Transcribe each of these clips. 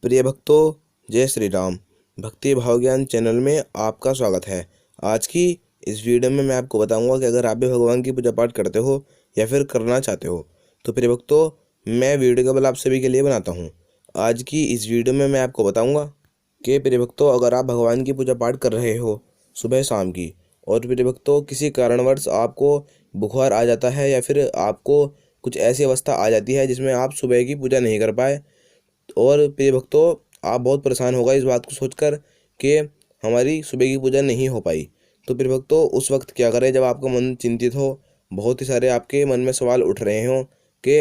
प्रिय भक्तों, जय श्री राम। भक्ति भाव ज्ञान चैनल में आपका स्वागत है। आज की इस वीडियो में मैं आपको बताऊंगा कि अगर आप भी भगवान की पूजा पाठ करते हो या फिर करना चाहते हो तो प्रिय भक्तों, मैं वीडियो केवल आप सभी के लिए बनाता हूं। आज की इस वीडियो में मैं आपको बताऊंगा कि प्रिय भक्तों, अगर आप भगवान की पूजा पाठ कर रहे हो सुबह शाम की, और प्रिय भक्तों किसी कारणवश आपको बुखार आ जाता है या फिर आपको कुछ ऐसी अवस्था आ जाती है जिसमें आप सुबह की पूजा नहीं कर पाए, और प्रिय भक्तों आप बहुत परेशान होगा इस बात को सोचकर कि हमारी सुबह की पूजा नहीं हो पाई। तो प्रिय भक्तों उस वक्त क्या करें जब आपका मन चिंतित हो, बहुत ही सारे आपके मन में सवाल उठ रहे हों कि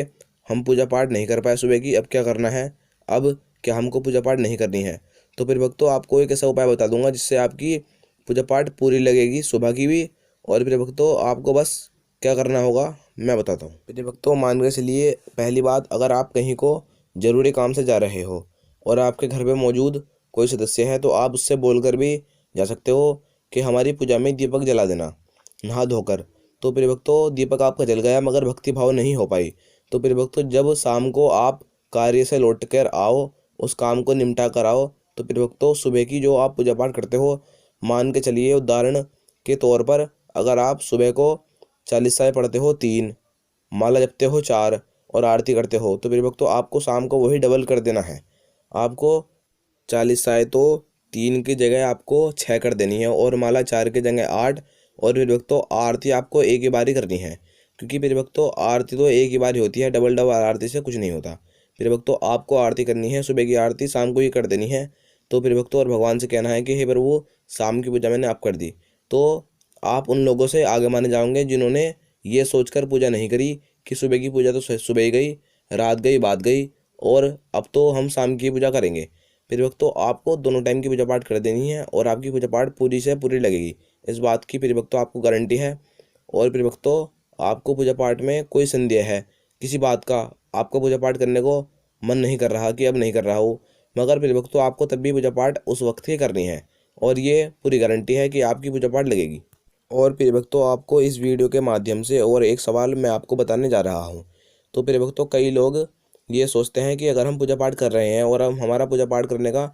हम पूजा पाठ नहीं कर पाए सुबह की, अब क्या करना है, अब क्या हमको पूजा पाठ नहीं करनी है। तो प्रिय भक्तों आपको एक ऐसा उपाय बता दूंगा जिससे आपकी पूजा पाठ पूरी लगेगी सुबह की भी। और प्रिय भक्तों आपको बस क्या करना होगा मैं बताता हूँ। प्रिय भक्तों मान के चलिए, पहली बात, अगर आप कहीं को ज़रूरी काम से जा रहे हो और आपके घर पे मौजूद कोई सदस्य है तो आप उससे बोलकर भी जा सकते हो कि हमारी पूजा में दीपक जला देना नहा धोकर। तो प्रिय भक्तों दीपक आपका जल गया मगर भक्ति भाव नहीं हो पाई। तो प्रिय भक्तों जब शाम को आप कार्य से लौट कर आओ, उस काम को निपटा कर आओ, तो प्रिय भक्तों सुबह की जो आप पूजा पाठ करते हो, मान के चलिए उदाहरण के तौर पर अगर आप सुबह को 40 पढ़ते हो 3, माला जपते हो 4 और आरती करते हो, तो प्रिय भक्तों आपको शाम को वही डबल कर देना है। आपको 40 तो 3 की जगह आपको 6 कर देनी है और माला 4 की जगह 8। और प्रिय भक्तों आरती आपको एक ही बारी करनी है, क्योंकि प्रिय भक्तों आरती तो एक ही बारी होती है, डबल डबल आरती से कुछ नहीं होता। प्रिय भक्तों आपको आरती करनी है, सुबह की आरती शाम को ही कर देनी है। तो प्रिय भक्तों और भगवान से कहना है कि हे प्रभु, शाम की पूजा मैंने आप कर दी। तो आप उन लोगों से आगे माने जाओगे जिन्होंने ये सोचकर पूजा नहीं करी कि सुबह की पूजा तो सुबह ही गई, रात गई, बात गई, और अब तो हम शाम की पूजा करेंगे। फिर वक्त तो आपको दोनों टाइम की पूजा पाठ कर देनी है और आपकी पूजा पाठ पूरी से पूरी लगेगी, इस बात की फिर वक्त तो आपको गारंटी है। और फिर वक्त तो आपको पूजा पाठ में कोई संदेह है किसी बात का, आपको पूजा पाठ करने को मन नहीं कर रहा कि अब नहीं कर रहा हूँ, मगर फिर वक्त तो आपको तब भी पूजा पाठ उस वक्त ही करनी है, और ये पूरी गारंटी है कि आपकी पूजा पाठ लगेगी। और प्रिय भक्तों आपको इस वीडियो के माध्यम से और एक सवाल मैं आपको बताने जा रहा हूँ। तो प्रिय भक्तों कई लोग ये सोचते हैं कि अगर हम पूजा पाठ कर रहे हैं और हम हमारा पूजा पाठ करने का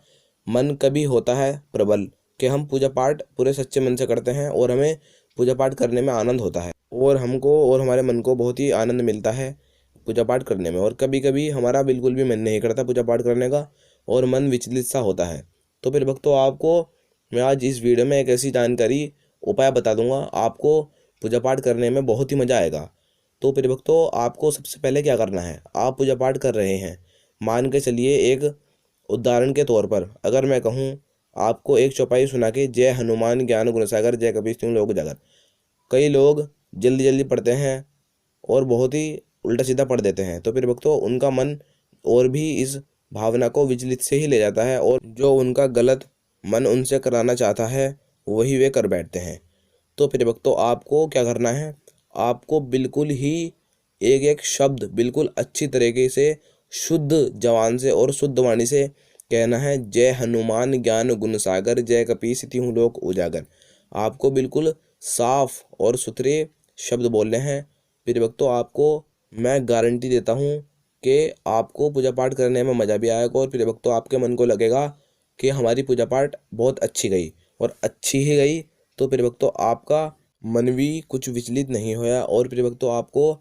मन कभी होता है प्रबल, कि हम पूजा पाठ पूरे सच्चे मन से करते हैं और हमें पूजा पाठ करने में आनंद होता है और हमको और हमारे मन को बहुत ही आनंद मिलता है पूजा पाठ करने में, और कभी कभी हमारा बिल्कुल भी मन नहीं करता पूजा पाठ करने का और मन विचलित सा होता है। तो फिर भक्तों आपको मैं आज इस वीडियो में एक ऐसी जानकारी उपाय बता दूंगा, आपको पूजा पाठ करने में बहुत ही मज़ा आएगा। तो प्रिय भक्तों आपको सबसे पहले क्या करना है, आप पूजा पाठ कर रहे हैं, मान के चलिए एक उदाहरण के तौर पर अगर मैं कहूँ आपको एक चौपाई सुना के, जय हनुमान ज्ञान गुण सागर जय कपीस तिहुँ लोक उजागर। कई लोग जल्दी जल्दी पढ़ते हैं और बहुत ही उल्टा सीधा पढ़ देते हैं, तो फिर भक्तों उनका मन और भी इस भावना को विचलित से ही ले जाता है और जो उनका गलत मन उनसे कराना चाहता है वही वे कर बैठते हैं। तो फिर भक्तों आपको क्या करना है, आपको बिल्कुल ही एक एक शब्द बिल्कुल अच्छी तरीके से शुद्ध जवान से और शुद्ध वाणी से कहना है, जय हनुमान ज्ञान गुण सागर जय कपीस तिहुँ लोक उजागर। आपको बिल्कुल साफ और सुथरे शब्द बोलने हैं। फिर भक्तों आपको मैं गारंटी देता हूँ कि आपको पूजा पाठ करने में मज़ा भी आएगा और फिर भक्तों आपके मन को लगेगा कि हमारी पूजा पाठ बहुत अच्छी गई और अच्छी ही गई। तो प्रिय भक्तों आपका मन भी कुछ विचलित नहीं होया और प्रिय भक्तों आपको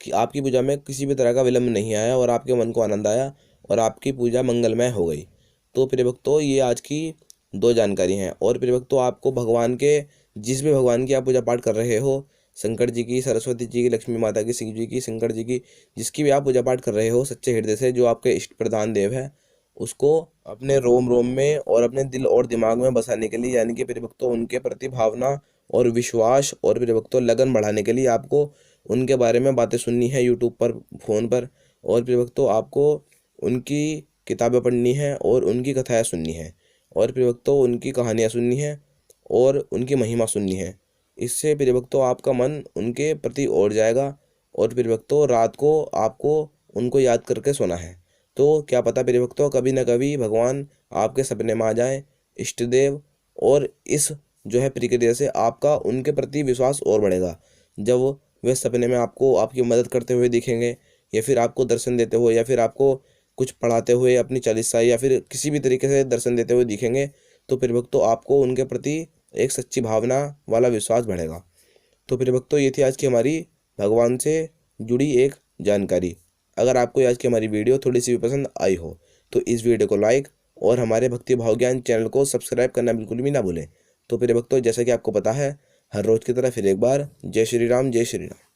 कि आपकी पूजा में किसी भी तरह का विलम्ब नहीं आया और आपके मन को आनंद आया और आपकी पूजा मंगलमय हो गई। तो प्रिय भक्तों ये आज की 2 जानकारी हैं। और प्रिय भक्तों आपको भगवान के, जिस भी भगवान की आप पूजा पाठ कर रहे हो, शंकर जी की, सरस्वती जी की, लक्ष्मी माता की, शिव जी की, शंकर जी की, जिसकी भी आप पूजा पाठ कर रहे हो सच्चे हृदय से, जो आपके इष्ट प्रधान देव है, उसको अपने रोम रोम में और अपने दिल और दिमाग में बसाने के लिए, यानी कि प्रिय भक्तों उनके प्रति भावना और विश्वास और प्रिय भक्तों लगन बढ़ाने के लिए आपको उनके बारे में बातें सुननी है यूट्यूब पर, फ़ोन पर, और प्रिय भक्तों आपको उनकी किताबें पढ़नी है और उनकी कथाएँ सुननी है और प्रिय भक्तों उनकी कहानियाँ सुननी है और उनकी महिमा सुननी है। इससे प्रिय भक्तों आपका मन उनके प्रति ओर जाएगा और प्रिय भक्तों रात को आपको उनको याद करके सोना है। तो क्या पता प्रिय भक्तों कभी न कभी भगवान आपके सपने में आ जाए, इष्ट देव, और इस जो है प्रक्रिया से आपका उनके प्रति विश्वास और बढ़ेगा। जब वे सपने में आपको आपकी मदद करते हुए दिखेंगे या फिर आपको दर्शन देते हुए या फिर आपको कुछ पढ़ाते हुए अपनी चालीसा या फिर किसी भी तरीके से दर्शन देते हुए दिखेंगे तो प्रिय भक्तों आपको उनके प्रति एक सच्ची भावना वाला विश्वास बढ़ेगा। तो प्रिय भक्तों ये थी आज की हमारी भगवान से जुड़ी एक जानकारी। अगर आपको आज की हमारी वीडियो थोड़ी सी भी पसंद आई हो तो इस वीडियो को लाइक और हमारे भक्ति भाव ज्ञान चैनल को सब्सक्राइब करना बिल्कुल भी ना भूलें। तो प्रिय भक्तों जैसा कि आपको पता है, हर रोज की तरह फिर एक बार जय श्री राम, जय श्री राम।